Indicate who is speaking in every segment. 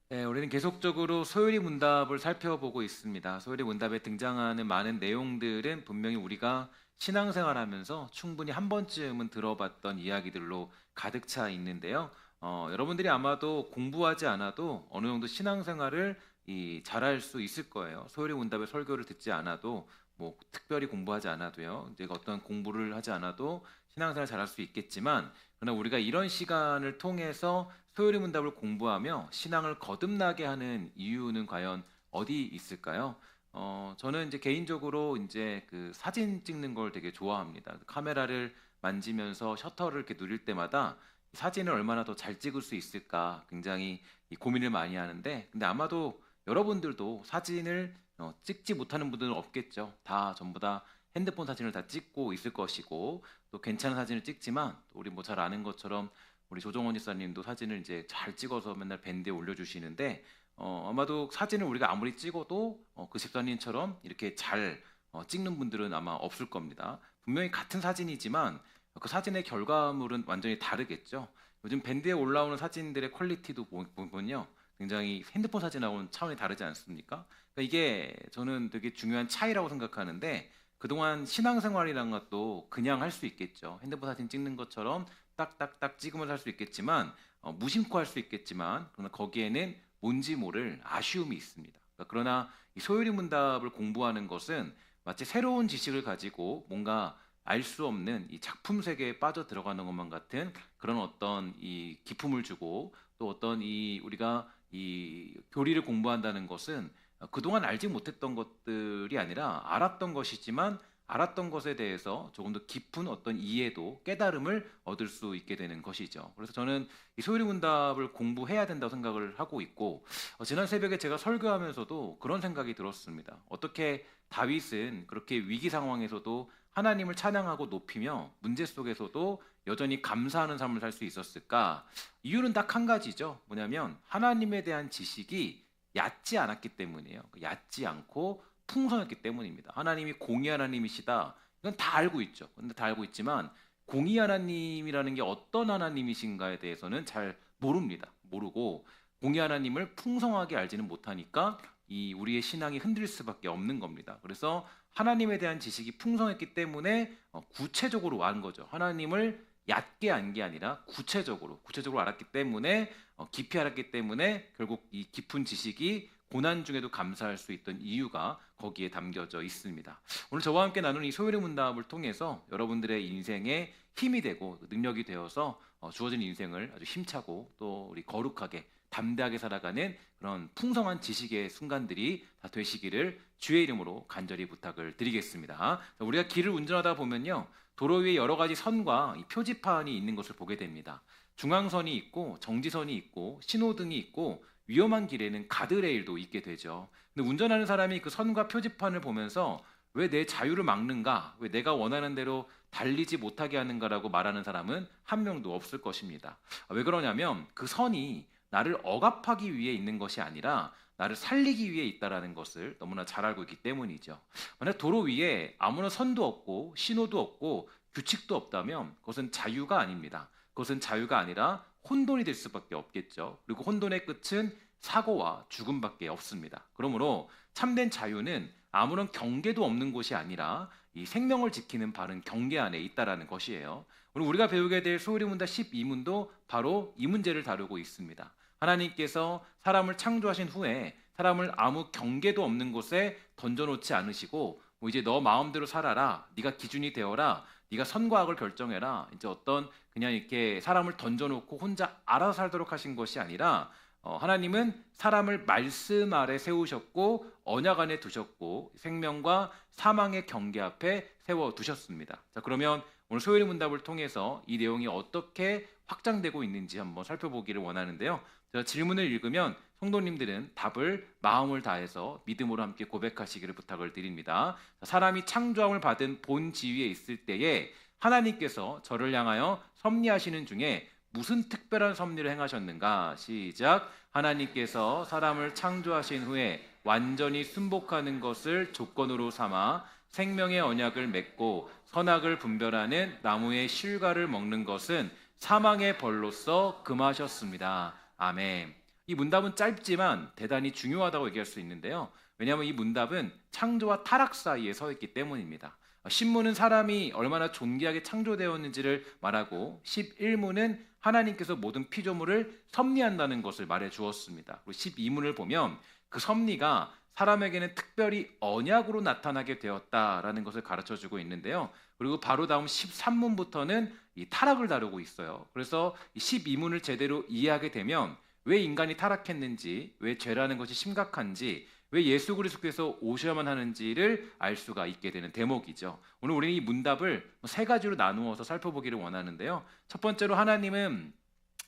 Speaker 1: 네, 우리는 계속적으로 소요리 문답을 살펴보고 있습니다. 소요리 문답에 등장하는 많은 내용들은 분명히 우리가 신앙생활하면서 충분히 한 번쯤은 들어봤던 이야기들로 가득 차 있는데요. 여러분들이 아마도 공부하지 않아도 어느 정도 신앙생활을 잘할 수 있을 거예요. 소요리 문답의 설교를 듣지 않아도 뭐 특별히 공부하지 않아도요. 이제 어떤 공부를 하지 않아도 신앙생활 잘할 수 있겠지만 그러나 우리가 이런 시간을 통해서 소요리 문답을 공부하며 신앙을 거듭나게 하는 이유는 과연 어디 있을까요? 저는 이제 개인적으로 이제 그 사진 찍는 걸 되게 좋아합니다. 카메라를 만지면서 셔터를 이렇게 누릴 때마다 사진을 얼마나 더 잘 찍을 수 있을까 굉장히 이 고민을 많이 하는데, 근데 아마도 여러분들도 사진을 찍지 못하는 분들은 없겠죠. 다 전부 다 핸드폰 사진을 다 찍고 있을 것이고, 또 괜찮은 사진을 찍지만 또 우리 뭐 잘 아는 것처럼 우리 조정원 지사님도 사진을 이제 잘 찍어서 맨날 밴드에 올려주시는데, 아마도 사진을 우리가 아무리 찍어도 그 집사님처럼 이렇게 잘 찍는 분들은 아마 없을 겁니다. 분명히 같은 사진이지만 그 사진의 결과물은 완전히 다르겠죠. 요즘 밴드에 올라오는 사진들의 퀄리티도 보면요, 굉장히 핸드폰 사진하고는 차원이 다르지 않습니까? 그러니까 이게 저는 되게 중요한 차이라고 생각하는데, 그동안 신앙생활이란 것도 그냥 할 수 있겠죠. 핸드폰 사진 찍는 것처럼 딱딱딱 찍으면서 할 수 있겠지만, 무심코 할 수 있겠지만, 그러나 거기에는 뭔지 모를 아쉬움이 있습니다. 그러나 이 소요리 문답을 공부하는 것은 마치 새로운 지식을 가지고 뭔가 알 수 없는 이 작품 세계에 빠져 들어가는 것만 같은 그런 어떤 이 기품을 주고, 또 어떤 이 우리가 이 교리를 공부한다는 것은 그동안 알지 못했던 것들이 아니라 알았던 것이지만 알았던 것에 대해서 조금 더 깊은 어떤 이해도 깨달음을 얻을 수 있게 되는 것이죠. 그래서 저는 이 소요리 문답을 공부해야 된다고 생각을 하고 있고, 지난 새벽에 제가 설교하면서도 그런 생각이 들었습니다. 어떻게 다윗은 그렇게 위기 상황에서도 하나님을 찬양하고 높이며 문제 속에서도 여전히 감사하는 삶을 살 수 있었을까? 이유는 딱 한 가지죠. 뭐냐면 하나님에 대한 지식이 얕지 않았기 때문이에요. 얕지 않고 풍성했기 때문입니다. 하나님이 공의 하나님이시다, 이건 다 알고 있죠. 근데 다 알고 있지만 공의 하나님이라는 게 어떤 하나님이신가에 대해서는 잘 모릅니다. 모르고 공의 하나님을 풍성하게 알지는 못하니까 이 우리의 신앙이 흔들릴 수밖에 없는 겁니다. 그래서 하나님에 대한 지식이 풍성했기 때문에 구체적으로 안 거죠. 하나님을 얕게 안 게 아니라 구체적으로 알았기 때문에, 깊이 알았기 때문에 결국 이 깊은 지식이 고난 중에도 감사할 수 있던 이유가 거기에 담겨져 있습니다. 오늘 저와 함께 나누는 이 소요리 문답을 통해서 여러분들의 인생에 힘이 되고 능력이 되어서 주어진 인생을 아주 힘차고 또 우리 거룩하게 담대하게 살아가는 그런 풍성한 지식의 순간들이 다 되시기를 주의 이름으로 간절히 부탁을 드리겠습니다. 우리가 길을 운전하다 보면요, 도로 위에 여러 가지 선과 이 표지판이 있는 것을 보게 됩니다. 중앙선이 있고 정지선이 있고 신호등이 있고 위험한 길에는 가드레일도 있게 되죠. 근데 운전하는 사람이 그 선과 표지판을 보면서 왜 내 자유를 막는가, 왜 내가 원하는 대로 달리지 못하게 하는가라고 말하는 사람은 한 명도 없을 것입니다. 왜 그러냐면 그 선이 나를 억압하기 위해 있는 것이 아니라 나를 살리기 위해 있다라는 것을 너무나 잘 알고 있기 때문이죠. 만약 도로 위에 아무런 선도 없고 신호도 없고 규칙도 없다면 그것은 자유가 아닙니다. 그것은 자유가 아니라 혼돈이 될 수밖에 없겠죠. 그리고 혼돈의 끝은 사고와 죽음밖에 없습니다. 그러므로 참된 자유는 아무런 경계도 없는 곳이 아니라 이 생명을 지키는 바른 경계 안에 있다라는 것이에요. 오늘 우리가 배우게 될 소요리 문답 12문도 바로 이 문제를 다루고 있습니다. 하나님께서 사람을 창조하신 후에 사람을 아무 경계도 없는 곳에 던져놓지 않으시고, 뭐 이제 너 마음대로 살아라, 네가 기준이 되어라, 네가 선과 악을 결정해라, 이제 어떤 그냥 이렇게 사람을 던져놓고 혼자 알아서 살도록 하신 것이 아니라, 하나님은 사람을 말씀 아래 세우셨고 언약 안에 두셨고 생명과 사망의 경계 앞에 세워 두셨습니다. 자, 그러면 오늘 소요리 문답을 통해서 이 내용이 어떻게 확장되고 있는지 한번 살펴보기를 원하는데요. 제가 질문을 읽으면 성도님들은 답을 마음을 다해서 믿음으로 함께 고백하시기를 부탁을 드립니다. 사람이 창조함을 받은 본 지위에 있을 때에 하나님께서 저를 향하여 섭리하시는 중에 무슨 특별한 섭리를 행하셨는가? 시작. 하나님께서 사람을 창조하신 후에 완전히 순복하는 것을 조건으로 삼아 생명의 언약을 맺고 선악을 분별하는 나무의 실과를 먹는 것은 사망의 벌로서 금하셨습니다. 아멘. 이 문답은 짧지만 대단히 중요하다고 얘기할 수 있는데요. 왜냐하면 이 문답은 창조와 타락 사이에 서 있기 때문입니다. 신문은 사람이 얼마나 존귀하게 창조되었는지를 말하고 11문은 하나님께서 모든 피조물을 섭리한다는 것을 말해 주었습니다. 그리고 12문을 보면 그 섭리가 사람에게는 특별히 언약으로 나타나게 되었다라는 것을 가르쳐 주고 있는데요. 그리고 바로 다음 13문부터는 이 타락을 다루고 있어요. 그래서 이 12문을 제대로 이해하게 되면 왜 인간이 타락했는지, 왜 죄라는 것이 심각한지, 왜 예수 그리스도께서 오셔야만 하는지를 알 수가 있게 되는 대목이죠. 오늘 우리는 이 문답을 세 가지로 나누어서 살펴보기를 원하는데요. 첫 번째로 하나님은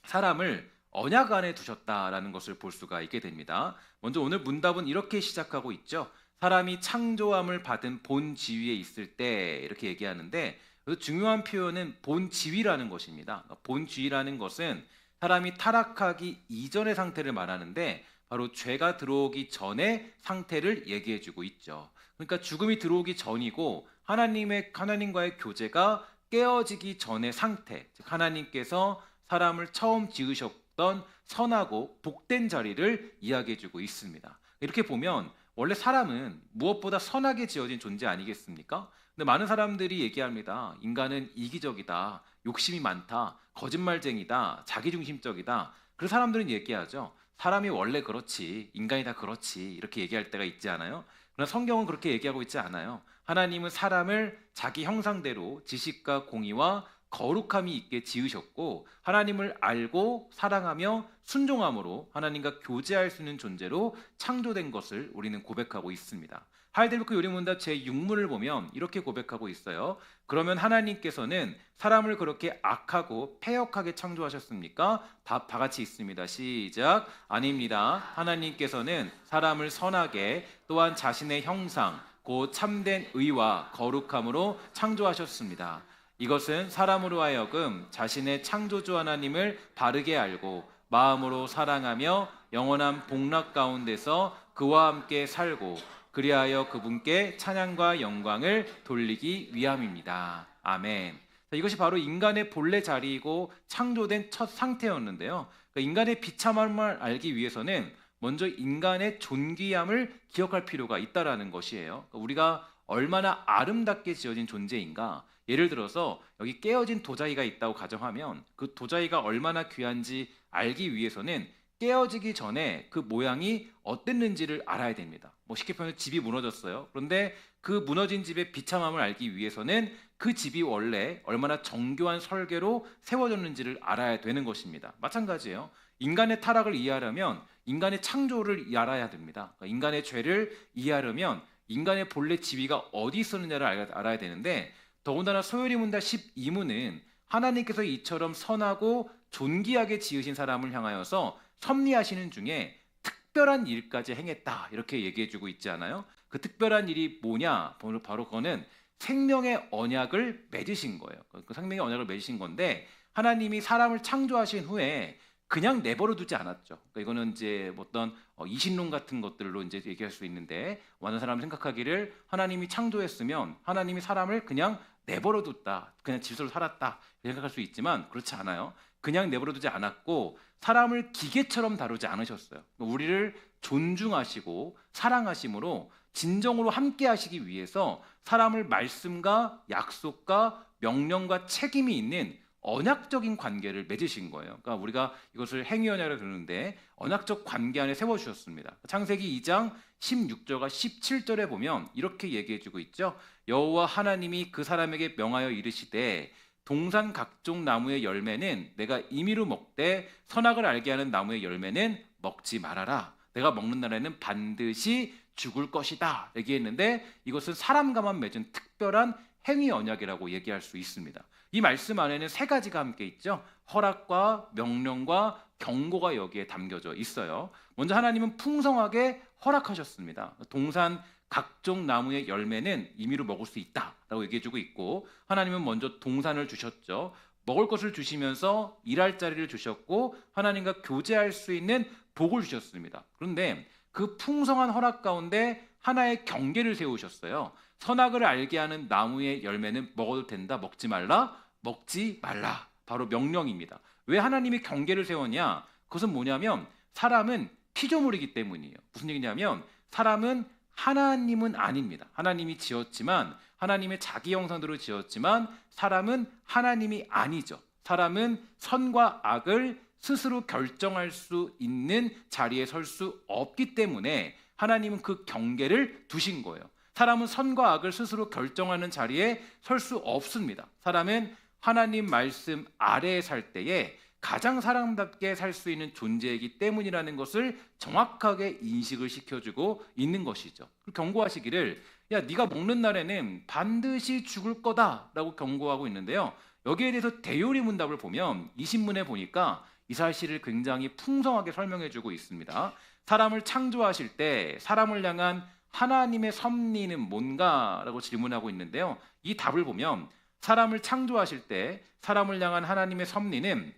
Speaker 1: 사람을 언약 안에 두셨다라는 것을 볼 수가 있게 됩니다. 먼저 오늘 문답은 이렇게 시작하고 있죠. 사람이 창조함을 받은 본 지위에 있을 때 이렇게 얘기하는데, 중요한 표현은 본 지위라는 것입니다. 본 지위라는 것은 사람이 타락하기 이전의 상태를 말하는데 바로 죄가 들어오기 전의 상태를 얘기해주고 있죠. 그러니까 죽음이 들어오기 전이고 하나님과의 교제가 깨어지기 전의 상태, 즉 하나님께서 사람을 처음 지으셨던 선하고 복된 자리를 이야기해주고 있습니다. 이렇게 보면 원래 사람은 무엇보다 선하게 지어진 존재 아니겠습니까? 근데 많은 사람들이 얘기합니다. 인간은 이기적이다, 욕심이 많다, 거짓말쟁이다, 자기중심적이다. 그래서 사람들은 얘기하죠. 사람이 원래 그렇지, 인간이 다 그렇지, 이렇게 얘기할 때가 있지 않아요? 그러나 성경은 그렇게 얘기하고 있지 않아요. 하나님은 사람을 자기 형상대로 지식과 공의와 거룩함이 있게 지으셨고, 하나님을 알고 사랑하며 순종함으로 하나님과 교제할 수 있는 존재로 창조된 것을 우리는 고백하고 있습니다. 하이델베르크 요리문답 제6문을 보면 이렇게 고백하고 있어요. 그러면 하나님께서는 사람을 그렇게 악하고 패역하게 창조하셨습니까? 답 다 같이 있습니다. 시작. 아닙니다. 하나님께서는 사람을 선하게, 또한 자신의 형상 곧 참된 의와 거룩함으로 창조하셨습니다. 이것은 사람으로 하여금 자신의 창조주 하나님을 바르게 알고 마음으로 사랑하며 영원한 복락 가운데서 그와 함께 살고 그리하여 그분께 찬양과 영광을 돌리기 위함입니다. 아멘. 이것이 바로 인간의 본래 자리이고 창조된 첫 상태였는데요. 그러니까 인간의 비참함을 알기 위해서는 먼저 인간의 존귀함을 기억할 필요가 있다라는 것이에요. 그러니까 우리가 얼마나 아름답게 지어진 존재인가. 예를 들어서 여기 깨어진 도자기가 있다고 가정하면 그 도자기가 얼마나 귀한지 알기 위해서는 깨어지기 전에 그 모양이 어땠는지를 알아야 됩니다. 쉽게 표현해 집이 무너졌어요. 그런데 그 무너진 집의 비참함을 알기 위해서는 그 집이 원래 얼마나 정교한 설계로 세워졌는지를 알아야 되는 것입니다. 마찬가지예요. 인간의 타락을 이해하려면 인간의 창조를 알아야 됩니다. 그러니까 인간의 죄를 이해하려면 인간의 본래 지위가 어디 있었느냐를 알아야 되는데, 더군다나 소요리문답 12문은 하나님께서 이처럼 선하고 존귀하게 지으신 사람을 향하여서 섭리하시는 중에 특별한 일까지 행했다, 이렇게 얘기해주고 있지 않아요? 그 특별한 일이 뭐냐? 바로 그거는 생명의 언약을 맺으신 거예요. 그 생명의 언약을 맺으신 건데, 하나님이 사람을 창조하신 후에 그냥 내버려 두지 않았죠. 그러니까 이거는 이제 어떤 이신론 같은 것들로 이제 얘기할 수 있는데, 많은 사람이 생각하기를 하나님이 창조했으면 하나님이 사람을 그냥 내버려 뒀다, 그냥 질서로 살았다 생각할 수 있지만 그렇지 않아요. 그냥 내버려 두지 않았고 사람을 기계처럼 다루지 않으셨어요. 우리를 존중하시고 사랑하심으로 진정으로 함께 하시기 위해서 사람을 말씀과 약속과 명령과 책임이 있는 언약적인 관계를 맺으신 거예요. 그러니까 우리가 이것을 행위언약이라고 그러는데 언약적 관계 안에 세워주셨습니다. 창세기 2장 16절과 17절에 보면 이렇게 얘기해주고 있죠. 여호와 하나님이 그 사람에게 명하여 이르시되 동산 각종 나무의 열매는 내가 임의로 먹되 선악을 알게 하는 나무의 열매는 먹지 말아라. 내가 먹는 날에는 반드시 죽을 것이다 얘기했는데, 이것은 사람과만 맺은 특별한 행위 언약이라고 얘기할 수 있습니다. 이 말씀 안에는 세 가지가 함께 있죠. 허락과 명령과 경고가 여기에 담겨져 있어요. 먼저 하나님은 풍성하게 허락하셨습니다. 동산 각종 나무의 열매는 임의로 먹을 수 있다라고 얘기해주고 있고, 하나님은 먼저 동산을 주셨죠. 먹을 것을 주시면서 일할 자리를 주셨고 하나님과 교제할 수 있는 복을 주셨습니다. 그런데 그 풍성한 허락 가운데 하나의 경계를 세우셨어요. 선악을 알게 하는 나무의 열매는 먹어도 된다, 먹지 말라, 먹지 말라. 바로 명령입니다. 왜 하나님이 경계를 세웠냐? 그것은 뭐냐면 사람은 피조물이기 때문이에요. 무슨 얘기냐면 사람은 하나님은 아닙니다. 하나님이 지었지만 하나님의 자기 형상대로 지었지만 사람은 하나님이 아니죠. 사람은 선과 악을 스스로 결정할 수 있는 자리에 설 수 없기 때문에 하나님은 그 경계를 두신 거예요. 사람은 선과 악을 스스로 결정하는 자리에 설 수 없습니다. 사람은 하나님 말씀 아래에 살 때에 가장 사람답게 살 수 있는 존재이기 때문이라는 것을 정확하게 인식을 시켜주고 있는 것이죠. 경고하시기를 야 네가 먹는 날에는 반드시 죽을 거다라고 경고하고 있는데요. 여기에 대해서 대요리 문답을 보면 이 신문에 보니까 이 사실을 굉장히 풍성하게 설명해주고 있습니다. 사람을 창조하실 때 사람을 향한 하나님의 섭리는 뭔가라고 질문하고 있는데요. 이 답을 보면 사람을 창조하실 때 사람을 향한 하나님의 섭리는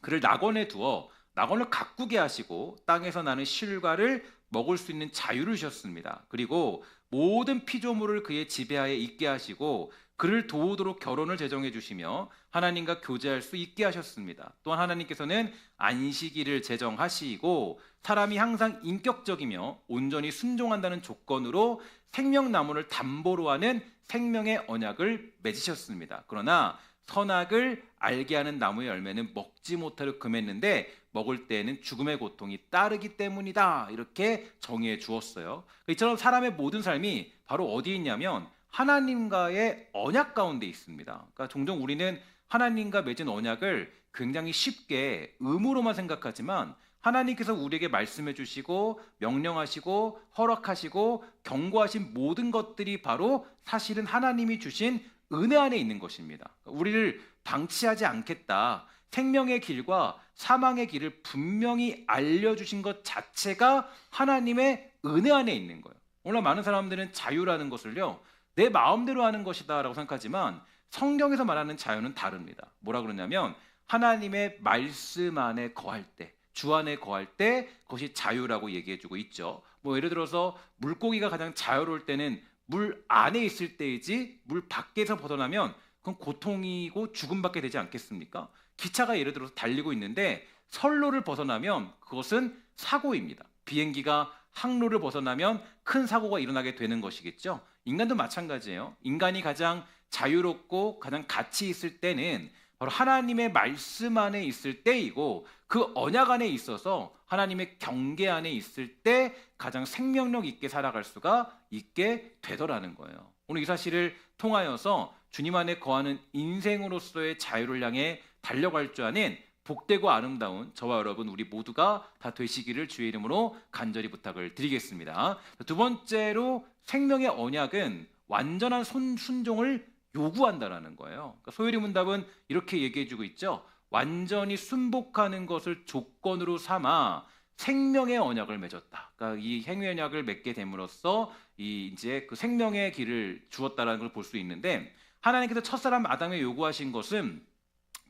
Speaker 1: 그를 낙원에 두어 낙원을 가꾸게 하시고 땅에서 나는 실과를 먹을 수 있는 자유를 주셨습니다. 그리고 모든 피조물을 그의 지배하에 있게 하시고 그를 도우도록 결혼을 제정해 주시며 하나님과 교제할 수 있게 하셨습니다. 또한 하나님께서는 안식일을 제정하시고 사람이 항상 인격적이며 온전히 순종한다는 조건으로 생명나무를 담보로 하는 생명의 언약을 맺으셨습니다. 그러나 선악을 알게 하는 나무의 열매는 먹지 못하려 금했는데 먹을 때에는 죽음의 고통이 따르기 때문이다. 이렇게 정의해 주었어요. 이처럼 사람의 모든 삶이 바로 어디에 있냐면 하나님과의 언약 가운데 있습니다. 그러니까 종종 우리는 하나님과 맺은 언약을 굉장히 쉽게 의무로만 생각하지만 하나님께서 우리에게 말씀해 주시고 명령하시고 허락하시고 경고하신 모든 것들이 바로 사실은 하나님이 주신 은혜 안에 있는 것입니다. 우리를 방치하지 않겠다. 생명의 길과 사망의 길을 분명히 알려주신 것 자체가 하나님의 은혜 안에 있는 거예요. 오늘 많은 사람들은 자유라는 것을요, 내 마음대로 하는 것이다 라고 생각하지만 성경에서 말하는 자유는 다릅니다. 뭐라 그러냐면 하나님의 말씀 안에 거할 때, 주 안에 거할 때 그것이 자유라고 얘기해주고 있죠. 뭐 예를 들어서 물고기가 가장 자유로울 때는 물 안에 있을 때이지 물 밖에서 벗어나면 그건 고통이고 죽음밖에 되지 않겠습니까? 기차가 예를 들어서 달리고 있는데 선로를 벗어나면 그것은 사고입니다. 비행기가 항로를 벗어나면 큰 사고가 일어나게 되는 것이겠죠. 인간도 마찬가지예요. 인간이 가장 자유롭고 가장 가치 있을 때는 바로 하나님의 말씀 안에 있을 때이고 그 언약 안에 있어서 하나님의 경계 안에 있을 때 가장 생명력 있게 살아갈 수가 있게 되더라는 거예요. 오늘 이 사실을 통하여서 주님 안에 거하는 인생으로서의 자유를 향해 달려갈 줄 아는 복되고 아름다운 저와 여러분 우리 모두가 다 되시기를 주의 이름으로 간절히 부탁을 드리겠습니다. 두 번째로 생명의 언약은 완전한 순종을 요구한다라는 거예요. 그러니까 소요리 문답은 이렇게 얘기해주고 있죠. 완전히 순복하는 것을 조건으로 삼아 생명의 언약을 맺었다. 그러니까 이 행위 언약을 맺게 됨으로써 이제 그 생명의 길을 주었다라는 걸 볼 수 있는데 하나님께서 첫사람 아담에 요구하신 것은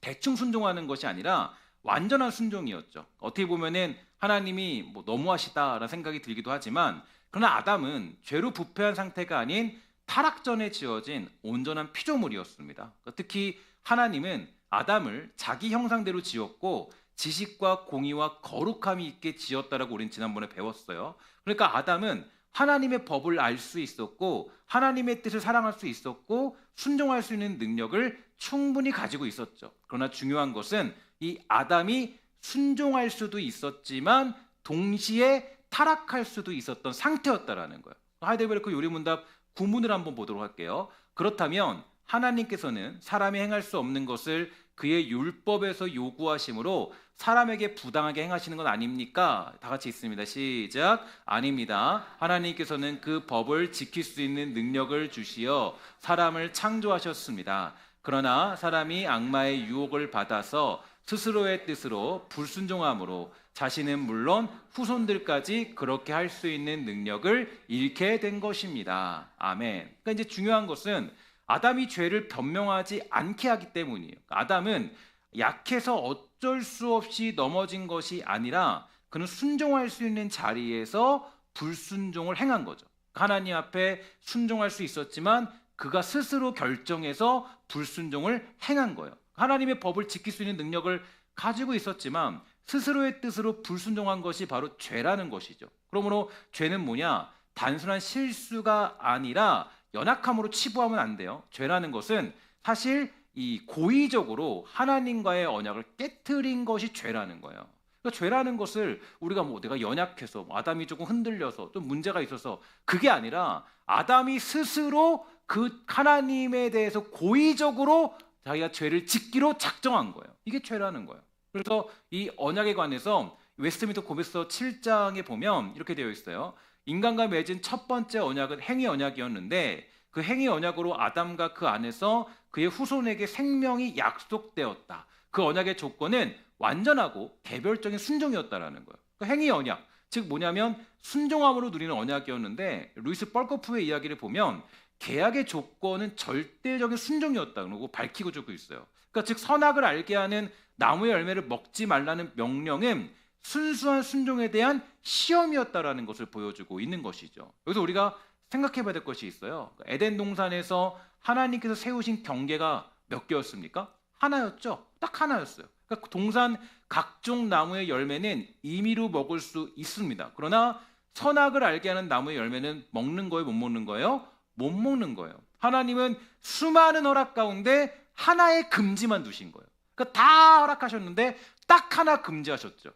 Speaker 1: 대충 순종하는 것이 아니라 완전한 순종이었죠. 어떻게 보면은 하나님이 뭐 너무하시다라는 생각이 들기도 하지만 그러나 아담은 죄로 부패한 상태가 아닌 타락 전에 지어진 온전한 피조물이었습니다. 특히 하나님은 아담을 자기 형상대로 지었고 지식과 공의와 거룩함이 있게 지었다라고 우리는 지난번에 배웠어요. 그러니까 아담은 하나님의 법을 알 수 있었고 하나님의 뜻을 사랑할 수 있었고 순종할 수 있는 능력을 충분히 가지고 있었죠. 그러나 중요한 것은 이 아담이 순종할 수도 있었지만 동시에 타락할 수도 있었던 상태였다라는 거예요. 하이델베르크 요리문답 구문을 한번 보도록 할게요. 그렇다면 하나님께서는 사람이 행할 수 없는 것을 그의 율법에서 요구하심으로 사람에게 부당하게 행하시는 건 아닙니까? 다 같이 있습니다. 시작. 아닙니다. 하나님께서는 그 법을 지킬 수 있는 능력을 주시어 사람을 창조하셨습니다. 그러나 사람이 악마의 유혹을 받아서 스스로의 뜻으로 불순종함으로 자신은 물론 후손들까지 그렇게 할 수 있는 능력을 잃게 된 것입니다. 아멘. 그러니까 이제 중요한 것은 아담이 죄를 변명하지 않게 하기 때문이에요. 아담은 약해서 어쩔 수 없이 넘어진 것이 아니라 그는 순종할 수 있는 자리에서 불순종을 행한 거죠. 하나님 앞에 순종할 수 있었지만 그가 스스로 결정해서 불순종을 행한 거예요. 하나님의 법을 지킬 수 있는 능력을 가지고 있었지만 스스로의 뜻으로 불순종한 것이 바로 죄라는 것이죠. 그러므로 죄는 뭐냐? 단순한 실수가 아니라 연약함으로 치부하면 안 돼요. 죄라는 것은 사실 이 고의적으로 하나님과의 언약을 깨트린 것이 죄라는 거예요. 그러니까 죄라는 것을 우리가 뭐 내가 연약해서 아담이 조금 흔들려서 좀 문제가 있어서 그게 아니라 아담이 스스로 그 하나님에 대해서 고의적으로 자기가 죄를 짓기로 작정한 거예요. 이게 죄라는 거예요. 그래서 이 언약에 관해서 웨스트민스터 고백서 7장에 보면 이렇게 되어 있어요. 인간과 맺은 첫 번째 언약은 행위 언약이었는데 그 행위 언약으로 아담과 그 안에서 그의 후손에게 생명이 약속되었다. 그 언약의 조건은 완전하고 개별적인 순종이었다라는 거예요. 그 행위 언약, 즉 뭐냐면 순종함으로 누리는 언약이었는데 루이스 뻘거프의 이야기를 보면 계약의 조건은 절대적인 순종이었다고 그러고 밝히고 주고 있어요. 그러니까 즉 선악을 알게 하는 나무의 열매를 먹지 말라는 명령은 순수한 순종에 대한 시험이었다라는 것을 보여주고 있는 것이죠. 여기서 우리가 생각해봐야 될 것이 있어요. 에덴 동산에서 하나님께서 세우신 경계가 몇 개였습니까? 하나였죠. 딱 하나였어요. 그러니까 동산 각종 나무의 열매는 임의로 먹을 수 있습니다. 그러나 선악을 알게 하는 나무의 열매는 먹는 거예요, 못 먹는 거예요? 못 먹는 거예요. 하나님은 수많은 허락 가운데 하나의 금지만 두신 거예요. 그러니까 다 허락하셨는데 딱 하나 금지하셨죠.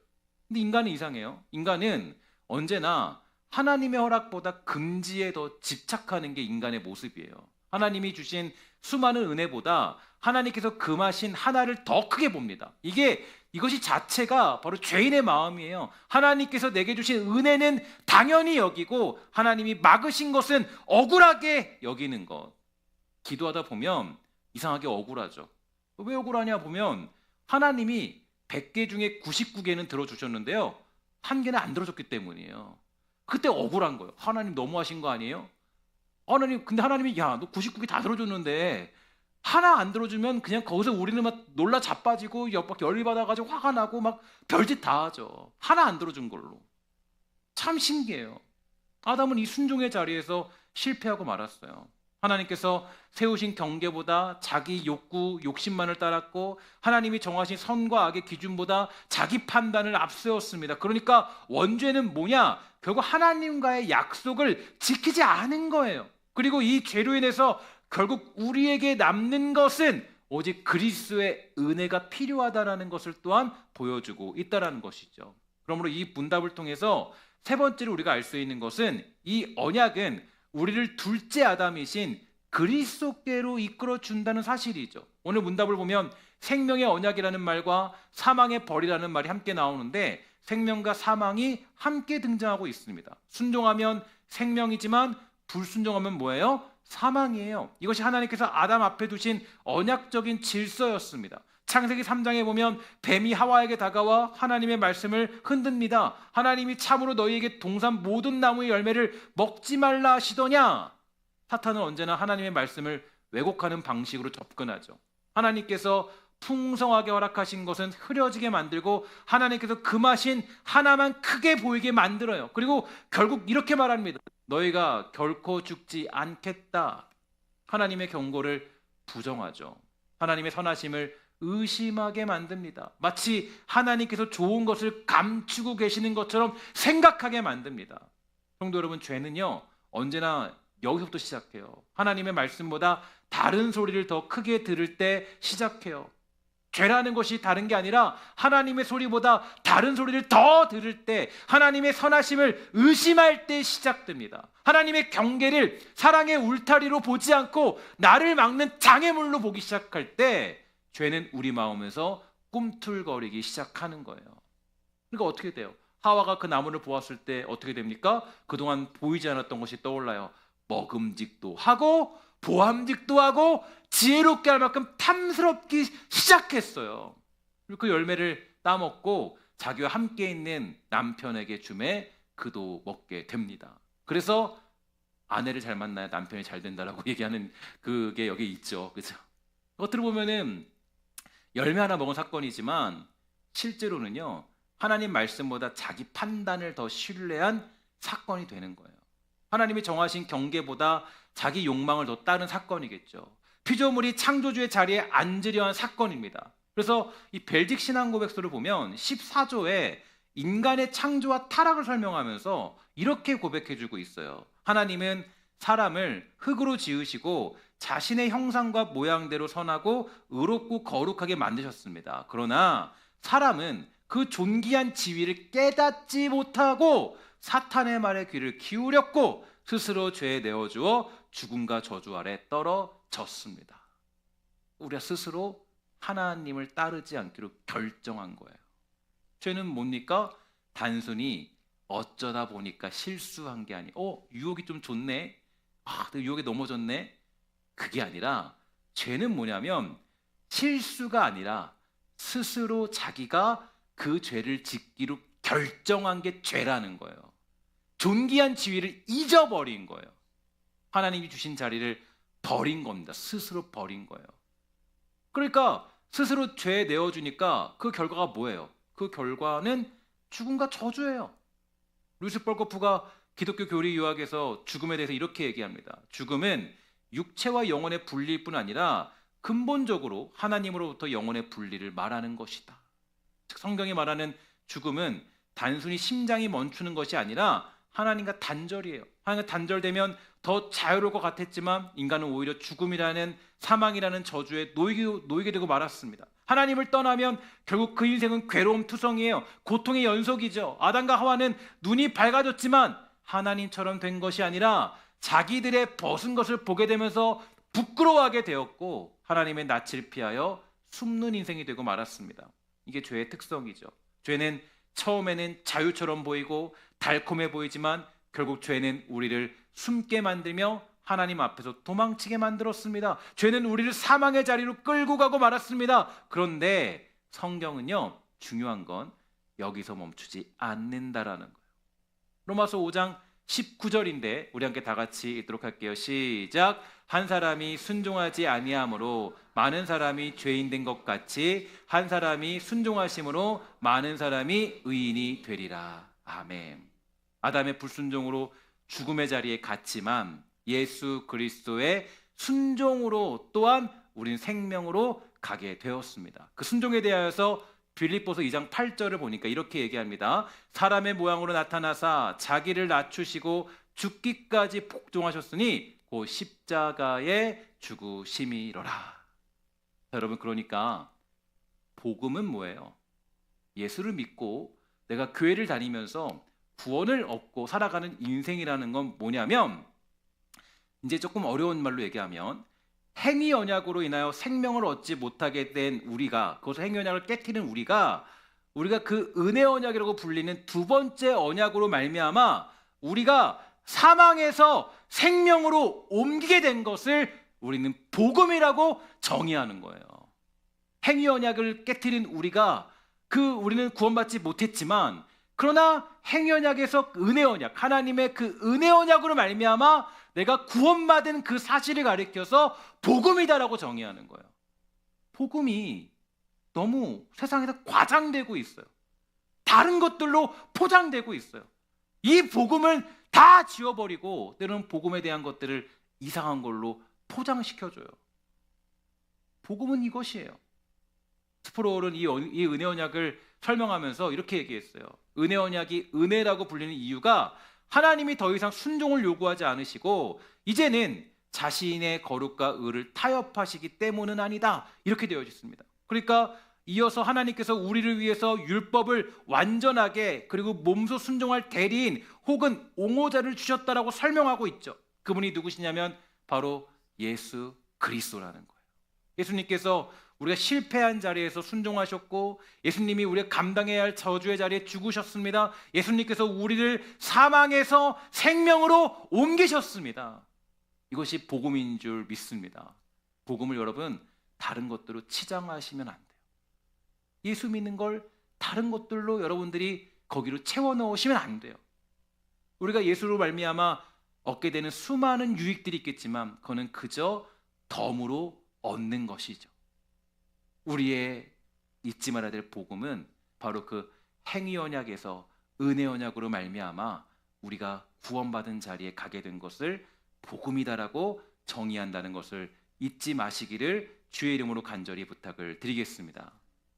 Speaker 1: 근데 인간은 이상해요. 인간은 언제나 하나님의 허락보다 금지에 더 집착하는 게 인간의 모습이에요. 하나님이 주신 수많은 은혜보다 하나님께서 금하신 하나를 더 크게 봅니다. 이것이 자체가 바로 죄인의 마음이에요. 하나님께서 내게 주신 은혜는 당연히 여기고 하나님이 막으신 것은 억울하게 여기는 것. 기도하다 보면 이상하게 억울하죠. 왜 억울하냐 보면 하나님이 100개 중에 99개는 들어주셨는데요. 한 개는 안 들어줬기 때문이에요. 그때 억울한 거예요. 하나님 너무하신 거 아니에요? 근데 하나님이 야, 너 99개 다 들어줬는데 하나 안 들어주면 그냥 거기서 우리는 막 놀라 자빠지고 막 열이 받아가지고 화가 나고 막 별짓 다 하죠. 하나 안 들어준 걸로. 참 신기해요. 아담은 이 순종의 자리에서 실패하고 말았어요. 하나님께서 세우신 경계보다 자기 욕구, 욕심만을 따랐고 하나님이 정하신 선과 악의 기준보다 자기 판단을 앞세웠습니다. 그러니까 원죄는 뭐냐? 결국 하나님과의 약속을 지키지 않은 거예요. 그리고 이 죄로 인해서 결국 우리에게 남는 것은 오직 그리스도의 은혜가 필요하다는 것을 또한 보여주고 있다는 것이죠. 그러므로 이 문답을 통해서 세 번째로 우리가 알 수 있는 것은 이 언약은 우리를 둘째 아담이신 그리스도께로 이끌어 준다는 사실이죠. 오늘 문답을 보면 생명의 언약이라는 말과 사망의 벌이라는 말이 함께 나오는데 생명과 사망이 함께 등장하고 있습니다. 순종하면 생명이지만 불순종하면 뭐예요? 사망이에요. 이것이 하나님께서 아담 앞에 두신 언약적인 질서였습니다. 창세기 3장에 보면 뱀이 하와에게 다가와 하나님의 말씀을 흔듭니다. 하나님이 참으로 너희에게 동산 모든 나무의 열매를 먹지 말라 하시더냐? 사탄은 언제나 하나님의 말씀을 왜곡하는 방식으로 접근하죠. 하나님께서 풍성하게 허락하신 것은 흐려지게 만들고 하나님께서 금하신 하나만 크게 보이게 만들어요. 그리고 결국 이렇게 말합니다. 너희가 결코 죽지 않겠다. 하나님의 경고를 부정하죠. 하나님의 선하심을 의심하게 만듭니다. 마치 하나님께서 좋은 것을 감추고 계시는 것처럼 생각하게 만듭니다. 성도 여러분, 죄는요 언제나 여기서부터 시작해요. 하나님의 말씀보다 다른 소리를 더 크게 들을 때 시작해요. 죄라는 것이 다른 게 아니라 하나님의 소리보다 다른 소리를 더 들을 때, 하나님의 선하심을 의심할 때 시작됩니다. 하나님의 경계를 사랑의 울타리로 보지 않고 나를 막는 장애물로 보기 시작할 때 죄는 우리 마음에서 꿈틀거리기 시작하는 거예요. 그러니까 어떻게 돼요? 하와가 그 나무를 보았을 때 어떻게 됩니까? 그동안 보이지 않았던 것이 떠올라요. 먹음직도 하고 보암직도 하고 지혜롭게 할 만큼 탐스럽기 시작했어요. 그리고 그 열매를 따먹고 자기와 함께 있는 남편에게 주매 그도 먹게 됩니다. 그래서 아내를 잘 만나야 남편이 잘 된다라고 얘기하는 그게 여기 있죠. 그죠? 겉으로 보면은 열매 하나 먹은 사건이지만 실제로는요 하나님 말씀보다 자기 판단을 더 신뢰한 사건이 되는 거예요. 하나님이 정하신 경계보다 자기 욕망을 더 따른 사건이겠죠. 피조물이 창조주의 자리에 앉으려 한 사건입니다. 그래서 이 벨직 신앙 고백서를 보면 14조에 인간의 창조와 타락을 설명하면서 이렇게 고백해주고 있어요. 하나님은 사람을 흙으로 지으시고 자신의 형상과 모양대로 선하고 의롭고 거룩하게 만드셨습니다. 그러나 사람은 그 존귀한 지위를 깨닫지 못하고 사탄의 말에 귀를 기울였고 스스로 죄에 내어주어 죽음과 저주 아래 떨어졌습니다. 우리가 스스로 하나님을 따르지 않기로 결정한 거예요. 죄는 뭡니까? 단순히 어쩌다 보니까 실수한 게 유혹이 좀 좋네. 내가 유혹에 넘어졌네. 그게 아니라 죄는 뭐냐면 실수가 아니라 스스로 자기가 그 죄를 짓기로 결정한 게 죄라는 거예요. 존귀한 지위를 잊어버린 거예요. 하나님이 주신 자리를 버린 겁니다. 스스로 버린 거예요. 그러니까 스스로 죄에 내어주니까 그 결과가 뭐예요? 그 결과는 죽음과 저주예요. 루이스 벌거프가 기독교 교리 유학에서 죽음에 대해서 이렇게 얘기합니다. 죽음은 육체와 영혼의 분리일 뿐 아니라 근본적으로 하나님으로부터 영혼의 분리를 말하는 것이다. 즉 성경이 말하는 죽음은 단순히 심장이 멈추는 것이 아니라 하나님과 단절이에요. 하나님과 단절되면 더 자유로울 것 같았지만 인간은 오히려 죽음이라는 사망이라는 저주에 놓이게 되고 말았습니다. 하나님을 떠나면 결국 그 인생은 괴로움 투성이에요. 고통의 연속이죠. 아담과 하와는 눈이 밝아졌지만 하나님처럼 된 것이 아니라 자기들의 벗은 것을 보게 되면서 부끄러워하게 되었고 하나님의 낯을 피하여 숨는 인생이 되고 말았습니다. 이게 죄의 특성이죠. 죄는 처음에는 자유처럼 보이고 달콤해 보이지만 결국 죄는 우리를 숨게 만들며 하나님 앞에서 도망치게 만들었습니다. 죄는 우리를 사망의 자리로 끌고 가고 말았습니다. 그런데 성경은요, 중요한 건 여기서 멈추지 않는다라는 거예요. 로마서 5장 19절인데 우리 함께 다 같이 읽도록 할게요. 시작. 한 사람이 순종하지 아니함으로 많은 사람이 죄인 된 것 같이 한 사람이 순종하심으로 많은 사람이 의인이 되리라. 아멘. 아담의 불순종으로 죽음의 자리에 갔지만 예수 그리스도의 순종으로 또한 우리는 생명으로 가게 되었습니다. 그 순종에 대하여서 빌립보서 2장 8절을 보니까 이렇게 얘기합니다. 사람의 모양으로 나타나사 자기를 낮추시고 죽기까지 복종하셨으니 그 십자가에 죽으심이로라. 여러분, 그러니까 복음은 뭐예요? 예수를 믿고 내가 교회를 다니면서 구원을 얻고 살아가는 인생이라는 건 뭐냐면, 이제 조금 어려운 말로 얘기하면 행위 언약으로 인하여 생명을 얻지 못하게 된 우리가, 그것을 행위 언약을 깨트리는 우리가 그 은혜 언약이라고 불리는 두 번째 언약으로 말미암아 우리가 사망에서 생명으로 옮기게 된 것을 우리는 복음이라고 정의하는 거예요. 행위 언약을 깨트린 우리는 구원받지 못했지만, 그러나 행위 언약에서 은혜 언약, 하나님의 그 은혜 언약으로 말미암아 내가 구원받은 그 사실을 가리켜서 복음이다라고 정의하는 거예요. 복음이 너무 세상에서 과장되고 있어요. 다른 것들로 포장되고 있어요. 이 복음을 다 지워버리고 때로는 복음에 대한 것들을 이상한 걸로 포장시켜줘요. 복음은 이것이에요. 스프로울은 이 은혜 언약을 설명하면서 이렇게 얘기했어요. 은혜 언약이 은혜라고 불리는 이유가 하나님이 더 이상 순종을 요구하지 않으시고 이제는 자신의 거룩과 의를 타협하시기 때문은 아니다, 이렇게 되어 있습니다. 그러니까 이어서 하나님께서 우리를 위해서 율법을 완전하게 그리고 몸소 순종할 대리인 혹은 옹호자를 주셨다라고 설명하고 있죠. 그분이 누구시냐면 바로 예수 그리스도라는 거예요. 예수님께서 우리가 실패한 자리에서 순종하셨고, 예수님이 우리가 감당해야 할 저주의 자리에 죽으셨습니다. 예수님께서 우리를 사망에서 생명으로 옮기셨습니다. 이것이 복음인 줄 믿습니다. 복음을 여러분 다른 것들로 치장하시면 안 돼요. 예수 믿는 걸 다른 것들로 여러분들이 거기로 채워 넣으시면 안 돼요. 우리가 예수로 말미암아 얻게 되는 수많은 유익들이 있겠지만 그거는 그저 덤으로 얻는 것이죠. 우리의 잊지 말아야 될 복음은 바로 그 행위 언약에서 은혜 언약으로 말미암아 우리가 구원받은 자리에 가게 된 것을 복음이다라고 정의한다는 것을 잊지 마시기를 주의 이름으로 간절히 부탁을 드리겠습니다.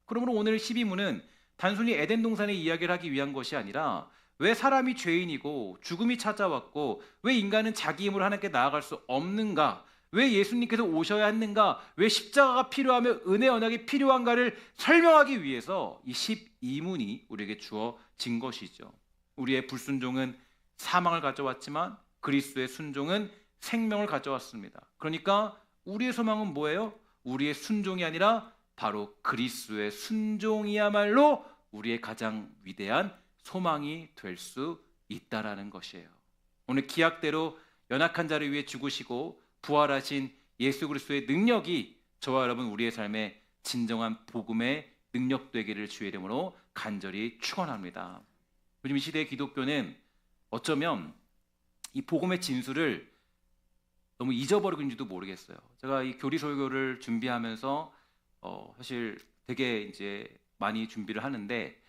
Speaker 1: 그러므로 오늘 12문은 단순히 에덴 동산의 이야기를 하기 위한 것이 아니라 왜 사람이 죄인이고 죽음이 찾아왔고 왜 인간은 자기 힘으로 하나님께 나아갈 수 없는가, 왜 예수님께서 오셔야 했는가, 왜 십자가가 필요하며 은혜 언약이 필요한가를 설명하기 위해서 이 12문이 우리에게 주어진 것이죠. 우리의 불순종은 사망을 가져왔지만 그리스도의 순종은 생명을 가져왔습니다. 그러니까 우리의 소망은 뭐예요? 우리의 순종이 아니라 바로 그리스도의 순종이야말로 우리의 가장 위대한 소망이 될 수 있다라는 것이에요. 오늘 기약대로 연약한 자를 위해 죽으시고 부활하신 예수 그리스도의 능력이 저와 여러분 우리의 삶에 진정한 복음의 능력 되기를 주의 이름으로 간절히 축원합니다. 요즘 이 시대의 기독교는 어쩌면 이 복음의 진수를 너무 잊어버리고 있는지도 모르겠어요. 제가 이 교리 설교를 준비하면서 사실 되게 이제 많이 준비를 하는데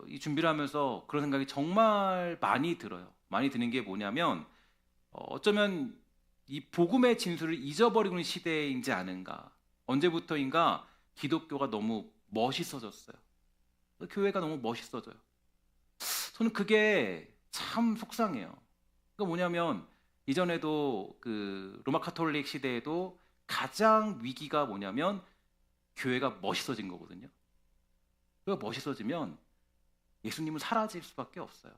Speaker 1: 이 준비를 하면서 그런 생각이 정말 많이 들어요. 많이 드는 게 뭐냐면 어쩌면 이 복음의 진수를 잊어버리고 있는 시대인지 아는가. 언제부터인가 기독교가 너무 멋있어졌어요. 교회가 너무 멋있어져요. 저는 그게 참 속상해요. 그러니까 뭐냐면 이전에도 그 로마 카톨릭 시대에도 가장 위기가 뭐냐면 교회가 멋있어진 거거든요. 교회가 멋있어지면 예수님은 사라질 수밖에 없어요.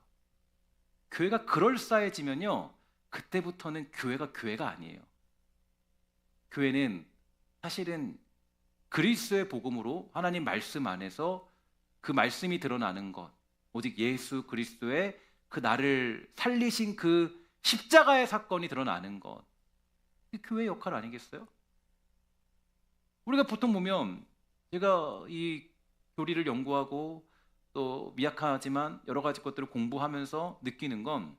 Speaker 1: 교회가 그럴싸해지면요, 그때부터는 교회가 아니에요. 교회는 사실은 그리스도의 복음으로 하나님 말씀 안에서 그 말씀이 드러나는 것, 오직 예수 그리스도의 그 나를 살리신 그 십자가의 사건이 드러나는 것, 이 교회의 역할 아니겠어요? 우리가 보통 보면 제가 이 교리를 연구하고 또 미약하지만 여러 가지 것들을 공부하면서 느끼는 건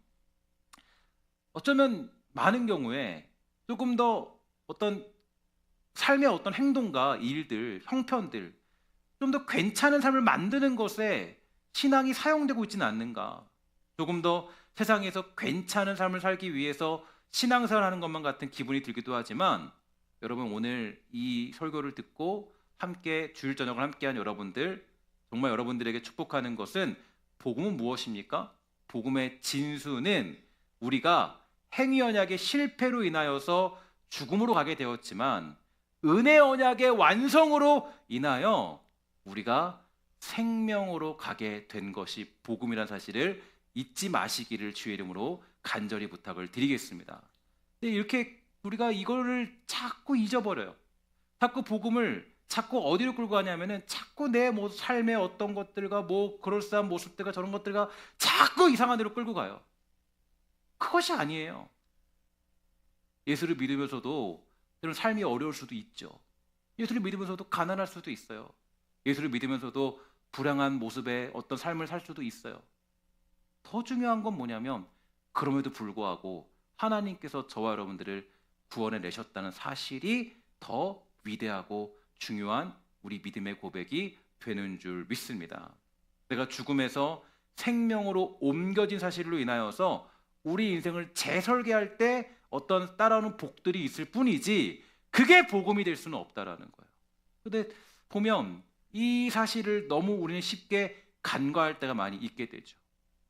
Speaker 1: 어쩌면 많은 경우에 조금 더 어떤 삶의 어떤 행동과 일들, 형편들 좀 더 괜찮은 삶을 만드는 것에 신앙이 사용되고 있지는 않는가. 조금 더 세상에서 괜찮은 삶을 살기 위해서 신앙생활하는 것만 같은 기분이 들기도 하지만 여러분 오늘 이 설교를 듣고 함께 주일 저녁을 함께한 여러분들, 정말 여러분들에게 축복하는 것은 복음은 무엇입니까? 복음의 진수는 우리가 행위 언약의 실패로 인하여서 죽음으로 가게 되었지만 은혜 언약의 완성으로 인하여 우리가 생명으로 가게 된 것이 복음이라는 사실을 잊지 마시기를 주의 이름으로 간절히 부탁을 드리겠습니다. 근데 이렇게 우리가 이거를 자꾸 잊어버려요. 자꾸 복음을 자꾸 어디로 끌고 가냐면은 자꾸 내 뭐 삶의 어떤 것들과 뭐 그럴싸한 모습들과 저런 것들과 자꾸 이상한 데로 끌고 가요. 그것이 아니에요. 예수를 믿으면서도 때로는 삶이 어려울 수도 있죠. 예수를 믿으면서도 가난할 수도 있어요. 예수를 믿으면서도 불행한 모습의 어떤 삶을 살 수도 있어요. 더 중요한 건 뭐냐면 그럼에도 불구하고 하나님께서 저와 여러분들을 구원해 내셨다는 사실이 더 위대하고 중요한 우리 믿음의 고백이 되는 줄 믿습니다. 내가 죽음에서 생명으로 옮겨진 사실로 인하여서 우리 인생을 재설계할 때 어떤 따라오는 복들이 있을 뿐이지 그게 복음이 될 수는 없다라는 거예요. 근데 보면 이 사실을 너무 우리는 쉽게 간과할 때가 많이 있게 되죠.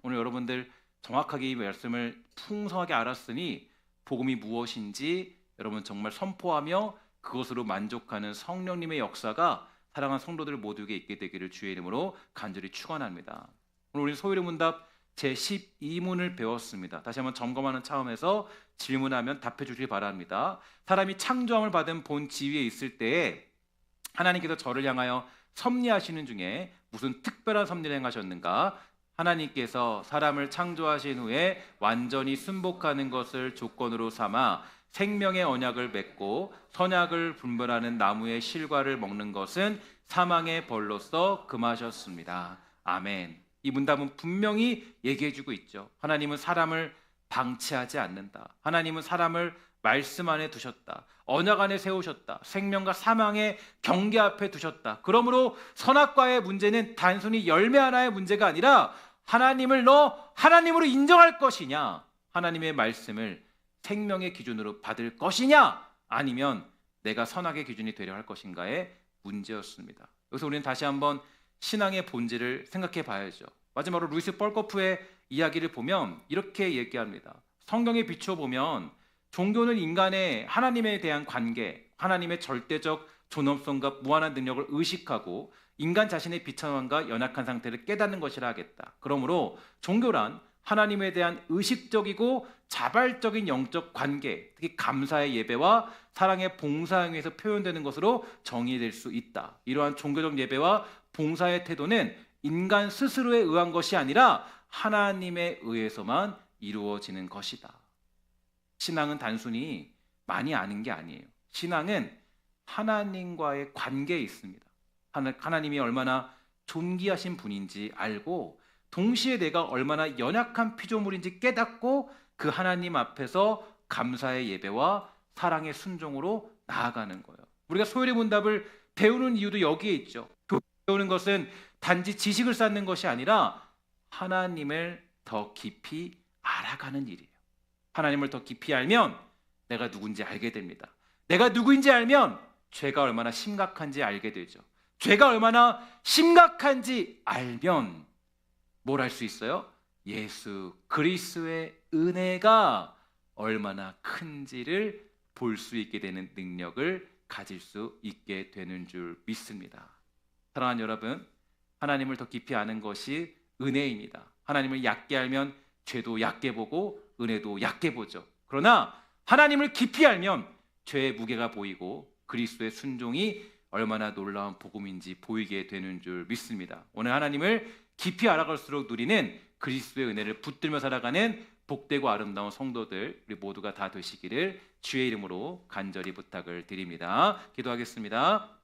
Speaker 1: 오늘 여러분들 정확하게 이 말씀을 풍성하게 알았으니 복음이 무엇인지 여러분 정말 선포하며 그것으로 만족하는 성령님의 역사가 사랑하는 성도들 모두에게 있게 되기를 주의 이름으로 간절히 축원합니다. 오늘 우리 소유의 문답 제12문을 배웠습니다. 다시 한번 점검하는 차원에서 질문하면 답해 주시기 바랍니다. 사람이 창조함을 받은 본 지위에 있을 때에 하나님께서 저를 향하여 섭리하시는 중에 무슨 특별한 섭리를 행하셨는가? 하나님께서 사람을 창조하신 후에 완전히 순복하는 것을 조건으로 삼아 생명의 언약을 맺고 선악을 분별하는 나무의 실과를 먹는 것은 사망의 벌로서 금하셨습니다. 아멘. 이 문답은 분명히 얘기해주고 있죠. 하나님은 사람을 방치하지 않는다. 하나님은 사람을 말씀 안에 두셨다. 언약 안에 세우셨다. 생명과 사망의 경계 앞에 두셨다. 그러므로 선악과의 문제는 단순히 열매 하나의 문제가 아니라 하나님을 너 하나님으로 인정할 것이냐, 하나님의 말씀을 생명의 기준으로 받을 것이냐, 아니면 내가 선악의 기준이 되려 할 것인가의 문제였습니다. 여기서 우리는 다시 한번 신앙의 본질을 생각해 봐야죠. 마지막으로 루이스 뻘거프의 이야기를 보면 이렇게 얘기합니다. 성경에 비추어 보면 종교는 인간의 하나님에 대한 관계, 하나님의 절대적 존엄성과 무한한 능력을 의식하고 인간 자신의 비참함과 연약한 상태를 깨닫는 것이라 하겠다. 그러므로 종교란 하나님에 대한 의식적이고 자발적인 영적 관계, 특히 감사의 예배와 사랑의 봉사에 의해서 표현되는 것으로 정의될 수 있다. 이러한 종교적 예배와 봉사의 태도는 인간 스스로에 의한 것이 아니라 하나님에 의해서만 이루어지는 것이다. 신앙은 단순히 많이 아는 게 아니에요. 신앙은 하나님과의 관계에 있습니다. 하나님이 얼마나 존귀하신 분인지 알고 동시에 내가 얼마나 연약한 피조물인지 깨닫고 그 하나님 앞에서 감사의 예배와 사랑의 순종으로 나아가는 거예요. 우리가 소요리 문답을 배우는 이유도 여기에 있죠. 배우는 것은 단지 지식을 쌓는 것이 아니라 하나님을 더 깊이 알아가는 일이에요. 하나님을 더 깊이 알면 내가 누군지 알게 됩니다. 내가 누구인지 알면 죄가 얼마나 심각한지 알게 되죠. 죄가 얼마나 심각한지 알면 뭘 할 수 있어요? 예수 그리스도의 은혜가 얼마나 큰지를 볼 수 있게 되는 능력을 가질 수 있게 되는 줄 믿습니다. 사랑하는 여러분, 하나님을 더 깊이 아는 것이 은혜입니다. 하나님을 얕게 알면 죄도 얕게 보고 은혜도 얕게 보죠. 그러나 하나님을 깊이 알면 죄의 무게가 보이고 그리스도의 순종이 얼마나 놀라운 복음인지 보이게 되는 줄 믿습니다. 오늘 하나님을 깊이 알아갈수록 누리는 그리스도의 은혜를 붙들며 살아가는 복되고 아름다운 성도들 우리 모두가 다 되시기를 주의 이름으로 간절히 부탁을 드립니다. 기도하겠습니다.